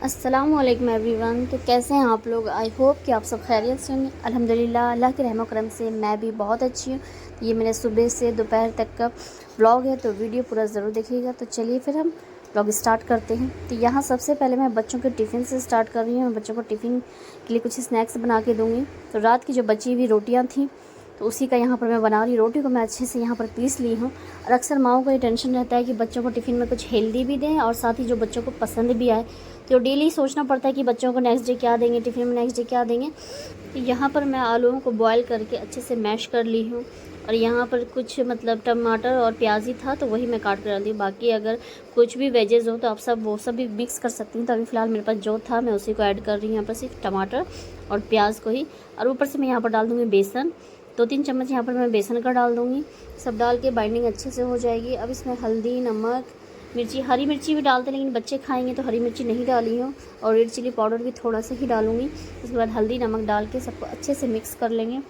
अस्सलामुअलैकुम एवरीवन। तो कैसे हैं आप लोग? आई होप कि आप सब खैरियत से होंगे। अल्हम्दुलिल्लाह, अल्लाह के रहम करम से मैं भी बहुत अच्छी हूँ। ये मेरे सुबह से दोपहर तक का व्लॉग है, तो वीडियो पूरा ज़रूर देखिएगा। तो चलिए फिर हम व्लॉग स्टार्ट करते हैं। तो यहाँ सबसे पहले मैं बच्चों के टिफ़िन से स्टार्ट कर रही हूँ। बच्चों को टिफ़िन के लिए कुछ स्नैक्स बना के दूँगी। तो रात की जो बची हुई रोटियाँ थीं, तो उसी का यहाँ पर मैं बना रही। रोटी को मैं अच्छे से यहाँ पर पीस ली हूँ। और अक्सर माओं को ये टेंशन रहता है कि बच्चों को टिफ़िन में कुछ हेल्दी भी दें और साथ ही जो बच्चों को पसंद भी आए। तो डेली सोचना पड़ता है कि बच्चों को नेक्स्ट डे क्या देंगे, टिफ़िन में नेक्स्ट डे क्या देंगे। तो यहाँ पर मैं आलूओं को बॉयल करके अच्छे से मैश कर ली हूँ। और यहाँ पर कुछ टमाटर और प्याज ही था, तो वही मैं काट कर डाल दी। बाकी अगर कुछ भी वेजेस हो तो आप वो सब भी मिक्स कर सकती हैं। तो अभी फ़िलहाल मेरे पास जो था मैं उसी को ऐड कर रही हूँ। यहाँ पर सिर्फ टमाटर और प्याज को ही, और ऊपर से मैं यहाँ पर डाल दूँगी बेसन। 2-3 चम्मच यहाँ पर मैं बेसन का डाल दूँगी। सब डाल के बाइंडिंग अच्छे से हो जाएगी। अब इसमें हल्दी, नमक, मिर्ची, हरी मिर्ची भी डालते हैं, लेकिन बच्चे खाएंगे तो हरी मिर्ची नहीं डाली हूँ। और रेड चिली पाउडर भी थोड़ा सा ही डालूँगी। उसके बाद हल्दी नमक डाल के सबको अच्छे से मिक्स कर लेंगे।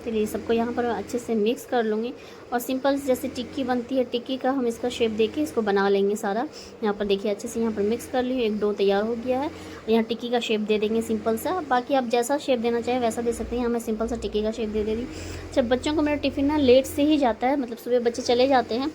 चलिए सबको यहाँ पर अच्छे से मिक्स कर लूँगी। और सिंपल जैसे टिक्की बनती है, टिक्की का हम इसका शेप देके इसको बना लेंगे सारा। यहाँ पर देखिए अच्छे से यहाँ पर मिक्स कर ली। एक डो तैयार हो गया है। और यहाँ टिक्की का शेप दे देंगे सिंपल सा। बाकी आप जैसा शेप देना चाहें वैसा दे सकते हैं। यहाँ मैं सिंपल सा टिक्की का शेप दे रही। अच्छा, बच्चों को मेरा टिफ़िन ना लेट से ही जाता है, मतलब सुबह बच्चे चले जाते हैं,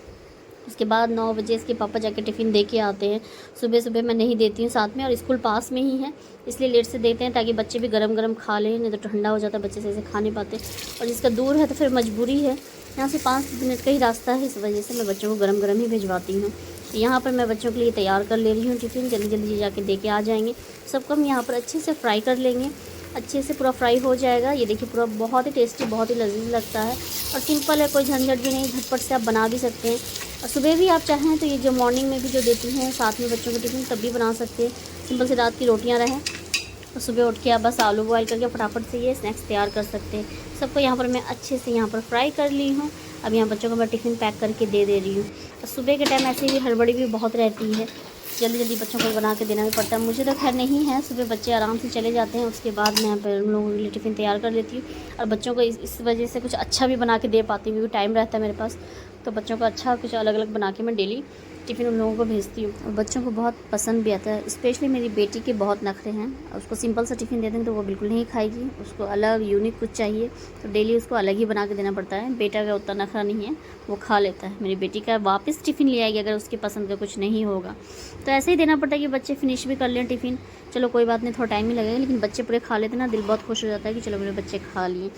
उसके बाद 9 बजे इसके पापा जाके टिफ़िन दे के आते हैं। सुबह सुबह मैं नहीं देती हूँ साथ में, और स्कूल पास में ही है, इसलिए लेट से देते हैं ताकि बच्चे भी गरम गरम खा लें। नहीं तो ठंडा हो जाता है, बच्चे से खा नहीं पाते। और जिसका दूर है तो फिर मजबूरी है, यहाँ से 5 मिनट का ही रास्ता है, इस वजह से मैं बच्चों को गरम गरम ही भिजवाती हूँ। तो यहाँ पर मैं बच्चों के लिए तैयार कर ले रही हूँ टिफ़िन। जल्दी जल्दी जाके दे के आ जाएंगे। सबको हम यहाँ पर अच्छे से फ्राई कर लेंगे। अच्छे से पूरा फ्राई हो जाएगा। ये देखिए पूरा बहुत ही टेस्टी, बहुत ही लजीज लगता है। और सिंपल है, कोई झंझट भी नहीं, झटपट से आप बना भी सकते हैं। और सुबह भी आप चाहें तो ये जो मॉर्निंग में भी जो देती हैं साथ में बच्चों को टिफ़िन, तब भी बना सकते हैं। सिंपल से रात की रोटियां रहें तो सुबह उठ के आप बस आलू बॉयल करके फटाफट से ये स्नैक्स तैयार कर सकते हैं। सबको यहाँ पर मैं अच्छे से यहाँ पर फ्राई कर ली हूँ। अब यहाँ बच्चों को मैं टिफ़िन पैक करके दे रही हूँ। और सुबह के टाइम ऐसे भी हड़बड़ी भी बहुत रहती है, जल्दी जल्दी बच्चों को बना के देना भी पड़ता है। मुझे तो खैर नहीं है, सुबह बच्चे आराम से चले जाते हैं, उसके बाद मैं फिर उन लोगों के लिए टिफ़िन तैयार कर लेती हूँ। और बच्चों को इस वजह से कुछ अच्छा भी बना के दे पाती हूँ, क्योंकि टाइम रहता है मेरे पास। तो बच्चों को अच्छा कुछ अलग अलग बना के मैं डेली टिफ़िन उन लोगों को भेजती हूँ। और बच्चों को बहुत पसंद भी आता है। स्पेशली मेरी बेटी के बहुत नखरे हैं। उसको सिंपल सा टिफ़िन दे देंगे तो वो बिल्कुल नहीं खाएगी, उसको अलग यूनिक कुछ चाहिए। तो डेली उसको अलग ही बना के देना पड़ता है। बेटा का उतना नखरा नहीं है, वो खा लेता है। मेरी बेटी का वापस टिफ़िन ले आएगी अगर उसकी पसंद का कुछ नहीं होगा। तो ऐसे ही देना पड़ता है कि बच्चे फिनिश भी कर लें टिफ़िन। चलो कोई बात नहीं, थोड़ा टाइम ही लगेगा, लेकिन बच्चे पूरे खा लेते ना, दिल बहुत खुश हो जाता है कि चलो मेरे बच्चे खा लिए।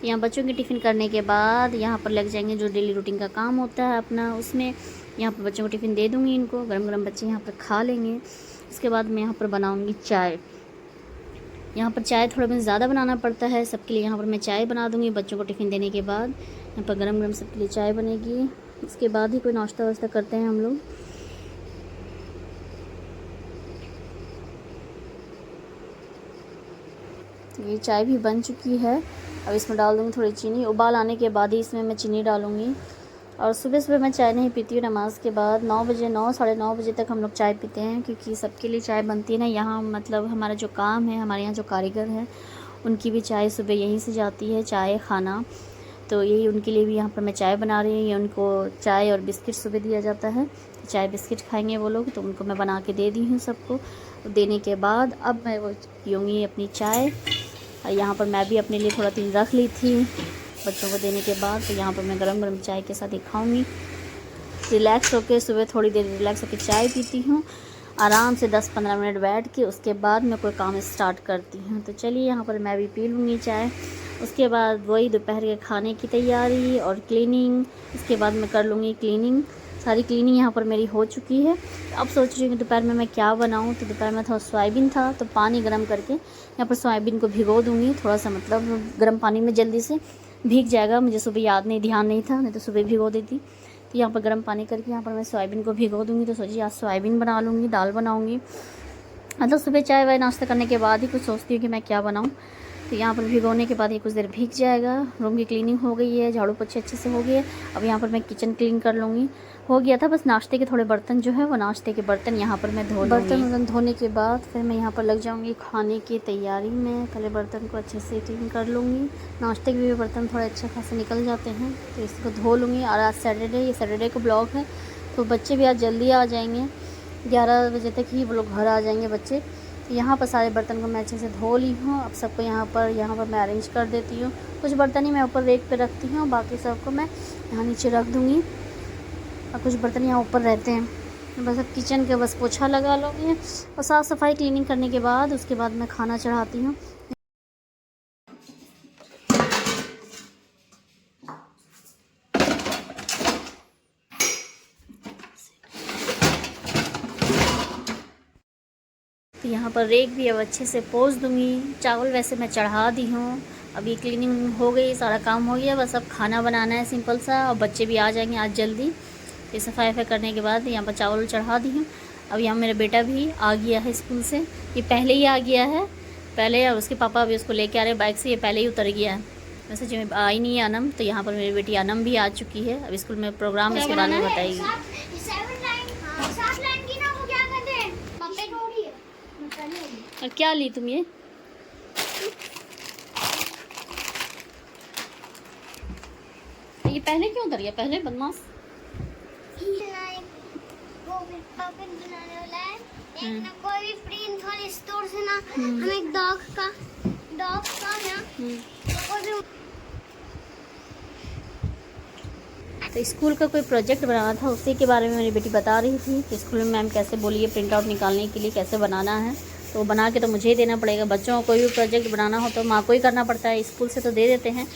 यहाँ बच्चों की टिफ़िन करने के बाद यहाँ पर लग जाएंगे जो डेली रूटीन का काम होता है अपना, उसमें यहाँ पर बच्चों को टिफ़िन दे दूँगी। इनको गरम गरम बच्चे यहाँ पर खा लेंगे। उसके बाद मैं यहाँ पर बनाऊँगी चाय। यहाँ पर चाय थोड़ा बहुत ज़्यादा बनाना पड़ता है सबके लिए। यहाँ पर मैं चाय बना दूँगी बच्चों को टिफ़िन देने के बाद। यहाँ पर गरम गरम सबके लिए चाय बनेगी। उसके बाद ही कोई नाश्ता वाश्ता करते हैं हम लोग। ये चाय भी बन चुकी है। अब इसमें डाल दूँगी थोड़ी चीनी। उबाल आने के बाद ही इसमें मैं चीनी डालूँगी। और सुबह सुबह मैं चाय नहीं पीती हूँ, नमाज़ के बाद 9 बजे, 9 साढ़े 9 बजे तक हम लोग चाय पीते हैं, क्योंकि सबके लिए चाय बनती है ना यहाँ। मतलब हमारा जो काम है, हमारे यहाँ जो कारीगर हैं उनकी भी चाय सुबह यहीं से जाती है, चाय खाना। तो यही उनके लिए भी यहाँ पर मैं चाय बना रही हूँ। उनको चाय और बिस्किट सुबह दिया जाता है, चाय बिस्किट खाएंगे वो लोग, तो उनको मैं बना के दे दी हूँ सबको। देने के बाद अब मैं वो पीऊँगी अपनी चाय। यहाँ पर मैं भी अपने लिए थोड़ा तेल रख ली थी बच्चों को देने के बाद। तो यहाँ पर मैं गरम गरम चाय के साथ ही खाऊंगी। रिलैक्स होकर सुबह थोड़ी देर रिलैक्स होकर चाय पीती हूँ आराम से 10-15 मिनट बैठ के। उसके बाद मैं कोई काम स्टार्ट करती हूँ। तो चलिए यहाँ पर मैं भी पी लूँगी चाय। उसके बाद वही दोपहर के खाने की तैयारी और क्लीनिंग। उसके बाद मैं कर लूँगी क्लीनिंग। सारी क्लीनिंग यहाँ पर मेरी हो चुकी है। अब सोच रही हूँ कि दोपहर में मैं क्या बनाऊँ। तो दोपहर में थोड़ा सोयाबीन था, तो पानी गर्म करके यहाँ पर सोयाबीन को भिगो दूँगी। थोड़ा सा मतलब गर्म पानी में जल्दी से भीग जाएगा। मुझे सुबह याद नहीं, ध्यान नहीं था, नहीं तो सुबह भिगो देती। तो यहाँ पर गर्म पानी करके यहाँ पर मैं सोयाबीन को भिगो दूँगी। तो सोचिए आज सोयाबीन बना लूँगी, दाल बनाऊँगी। मतलब सुबह चाय वाय नाश्ता करने के बाद ही कुछ सोचती हूँ कि मैं क्या बनाऊँ। तो यहाँ पर भिगोने के बाद ये कुछ देर भीग जाएगा। रूम की क्लीनिंग हो गई है, झाड़ू पोछे अच्छे से हो गई है। अब यहाँ पर मैं किचन क्लीन कर लूँगी। हो गया था, बस नाश्ते के थोड़े बर्तन जो है वो नाश्ते के बर्तन यहाँ पर मैं धो लूँगी। बर्तन धोने के बाद फिर मैं यहाँ पर लग जाऊँगी खाने की तैयारी में। पहले बर्तन को अच्छे से क्लीन कर लूँगी। नाश्ते के भी बर्तन थोड़े अच्छे खासे निकल जाते हैं तो इसको धो लूँगी। और आज सैटरडे, ये सैटरडे को ब्लॉग है तो बच्चे भी आज जल्दी आ जाएंगे, 11 बजे तक ही वो लोग घर आ जाएंगे बच्चे। यहाँ पर सारे बर्तन को मैं अच्छे से धो ली हूँ। अब सबको यहाँ पर मैं अरेंज कर देती हूँ। कुछ बर्तन ही मैं ऊपर रेक पे रखती हूँ, बाकी सबको मैं यहाँ नीचे रख दूँगी। और कुछ बर्तन यहाँ ऊपर रहते हैं। बस अब किचन का बस पोछा लगा लूँगी और साफ़ सफाई क्लीनिंग करने के बाद उसके बाद मैं खाना चढ़ाती हूँ। तो यहाँ पर रेक भी अब अच्छे से पोंछ दूँगी। चावल वैसे मैं चढ़ा दी हूँ। अभी क्लीनिंग हो गई, सारा काम हो गया, बस अब खाना बनाना है सिंपल सा। और बच्चे भी आ जाएंगे आज जल्दी। ये सफाई करने के बाद यहाँ पर चावल चढ़ा दी हूँ। अब यहाँ मेरा बेटा भी आ गया है स्कूल से, ये पहले ही आ गया है पहले। और उसके पापा अभी उसको लेके आ रहे बाइक से, ये पहले ही उतर गया है। वैसे जो आई नहीं है अनम, तो यहाँ पर मेरी बेटी अनम भी आ चुकी है। अब स्कूल में प्रोग्राम है, इसके बारे में बताएगी। और क्या ली तुम ये पहले क्यों उतर गया? पहले बदमाश। कोई भी प्रिंट वाले स्टोर से ना हमें एक डॉग का ना तो स्कूल का कोई प्रोजेक्ट बनाना था, उसी के बारे में मेरी बेटी बता रही थी कि स्कूल में मैम कैसे बोली है प्रिंट आउट निकालने के लिए कैसे बनाना है। तो बना के तो मुझे ही देना पड़ेगा। बच्चों को कोई भी प्रोजेक्ट बनाना हो तो माँ को ही करना पड़ता है। स्कूल से तो दे देते हैं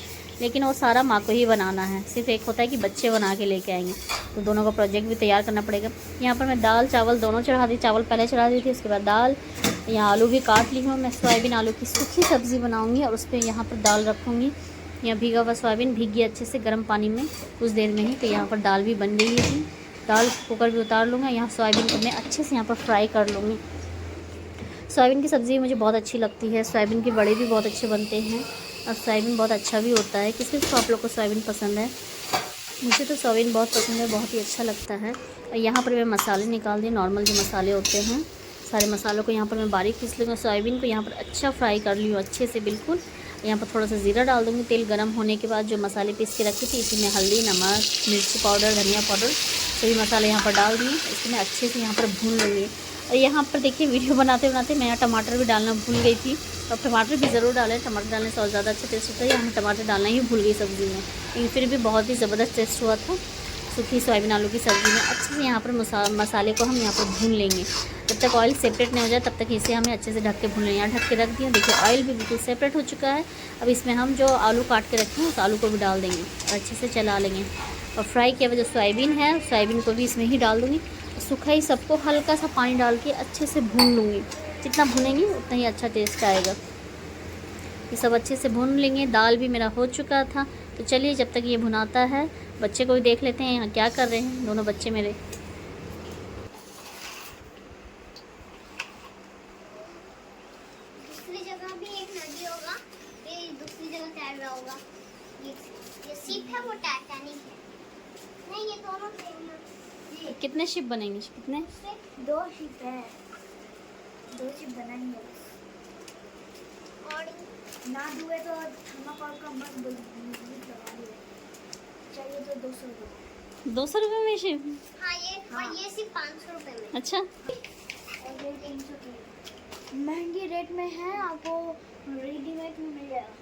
लेकिन वो सारा माँ को ही बनाना है। सिर्फ एक होता है कि बच्चे बना के लेके आएंगे, तो दोनों का प्रोजेक्ट भी तैयार करना पड़ेगा। यहाँ पर मैं दाल चावल दोनों चढ़ा दी। चावल पहले चढ़ा दी थी, उसके बाद दाल। यहाँ आलू भी काट ली हूँ। मैं सोयाबीन आलू की सूखी सब्ज़ी बनाऊँगी और उस पर यहाँ पर दाल रखूँगी। यहाँ भीगा हुआ सोयाबीन भीग गया अच्छे से गर्म पानी में कुछ देर में ही। तो यहाँ पर दाल भी बन गई थी। दाल कुकर भी उतार लूँगा। यहाँ सोयाबीन को मैं अच्छे से यहाँ पर फ्राई कर लूँगी। सोयाबीन की सब्ज़ी मुझे बहुत अच्छी लगती है। सोयाबीन के बड़े भी बहुत अच्छे बनते हैं और सोयाबीन बहुत अच्छा भी होता है। किस किस को आप लोग को सोयाबीन पसंद है? मुझे तो सोयाबीन बहुत पसंद है, बहुत ही अच्छा लगता है। और यहाँ पर मैं मसाले निकाल दिए, नॉर्मल जो मसाले होते हैं। सारे मसालों को यहाँ पर मैं बारीक पीस लूँगी। सोयाबीन को यहाँ पर अच्छा फ्राई कर ली हूँ अच्छे से बिल्कुल। यहाँ पर थोड़ा सा ज़ीरा डाल दूँगी। तेल गर्म होने के बाद जो मसाले पीस के रखी थी, इसी में हल्दी, नमक, मिर्ची पाउडर, धनिया पाउडर सभी मसाले यहाँ पर डाल दिए। इसको मैं अच्छे से यहाँ पर भून लूँगी। और यहाँ पर देखिए वीडियो बनाते बनाते मैं यहाँ टमाटर भी डालना भूल गई थी। और टमाटर भी ज़रूर डालें, टमाटर डालने से और ज़्यादा अच्छा टेस्ट होता है। यहाँ मैं टमाटर डालना ही भूल गई सब्ज़ी में, लेकिन फिर भी बहुत ही ज़बरदस्त टेस्ट हुआ था सूखी सोयाबीन आलू की सब्ज़ी में। अच्छे से यहाँ पर मसाले को हम यहाँ पर भून लेंगे। जब तक ऑयल सेपरेट नहीं हो जाए तब तक इसे हमें अच्छे से ढक के भून लेंगे। यहाँ ढक के रख दिया, देखिए ऑयल भी बिल्कुल सेपरेट हो चुका है। अब इसमें हम जो आलू काट के रखे हैं उस आलू को भी डाल देंगे और अच्छे से चला लेंगे। और फ्राई किया हुआ जो सोयाबीन है, सोयाबीन को भी इसमें ही डाल दूँगी। सूखा ही सबको हल्का सा पानी डाल के अच्छे से भून लूँगी। जितना भूनेंगी उतना ही अच्छा टेस्ट आएगा। ये सब अच्छे से भून लेंगे। दाल भी मेरा हो चुका था। तो चलिए जब तक ये भुनाता है बच्चे को भी देख लेते हैं यहाँ क्या कर रहे हैं दोनों बच्चे मेरे। दूसरी जगह भी एक नदी होगा, ये दूसरी जगह तैर रहा होगा। ये शिप है, वो टाइटैनिक है। नहीं, ये दोनों सेम है। तो कितने शिप बनेंगे? कितने? 2 शिप है, 2 शिप बनाएंगे बस। और ना दुए तो थर्माकोल का मस्त मजबूत लगा दिए। चाहिए तो 200 रुपये। 200 रुपये में शिप? हाँ, ये सिर्फ 500 रुपये में। अच्छा, और ये 300 की महंगी रेट में है, आपको रेडीमेड में मिल जाएगा।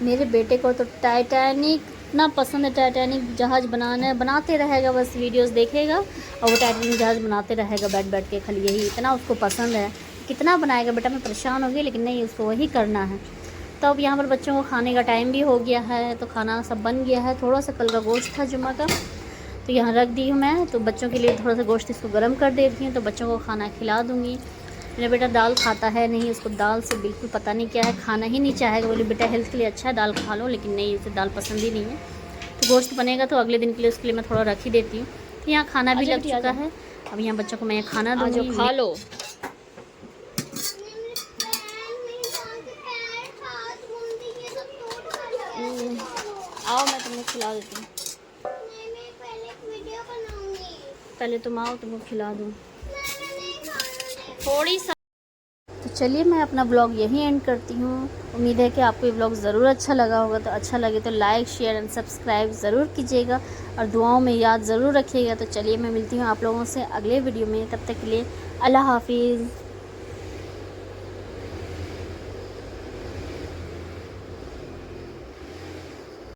मेरे बेटे को तो टाइटैनिक इतना पसंद है। टाइटैनिक जहाज़ बनाते रहेगा, बस वीडियोस देखेगा और वो टाइटैनिक जहाज़ बनाते रहेगा बैठ बैठ के। खाली यही इतना उसको पसंद है। कितना बनाएगा बेटा, मैं परेशान हो गई, लेकिन नहीं, उसको वही करना है। तो अब यहाँ पर बच्चों को खाने का टाइम भी हो गया है, तो खाना सब बन गया है। थोड़ा सा कल का गोश्त था जुम्मा का, तो यहाँ रख दी हूँ मैं। तो बच्चों के लिए थोड़ा सा गोश्त इसको गर्म कर देती हूँ, तो बच्चों को खाना खिला दूँगी। मेरा बेटा दाल खाता है नहीं, उसको दाल से बिल्कुल पता नहीं क्या है, खाना ही नहीं चाहेगा। बोले बेटा हेल्थ के लिए अच्छा है, दाल खा लो, लेकिन नहीं, उसे दाल पसंद ही नहीं है। तो गोश्त बनेगा तो अगले दिन के लिए उसके लिए मैं थोड़ा रख ही देती हूँ। तो यहाँ खाना भी लग चुका है। अब यहाँ बच्चों को मैं खाना दूँगी, खा लो। आओ मैं तुम्हें खिला देती हूँ। नहीं, मैं पहले एक वीडियो बनाऊंगी। पहले तुम आओ, तुमको खिला दूँ मैंने नहीं खाना। थोड़ी सा। तो चलिए मैं अपना ब्लॉग यहीं एंड करती हूँ। उम्मीद है कि आपको ये ब्लॉग ज़रूर अच्छा लगा होगा। तो अच्छा लगे तो लाइक शेयर एंड सब्सक्राइब ज़रूर कीजिएगा और दुआओं में याद ज़रूर रखिएगा। तो चलिए मैं मिलती हूँ आप लोगों से अगले वीडियो में। तब तक के लिए अल्लाह हाफिज़।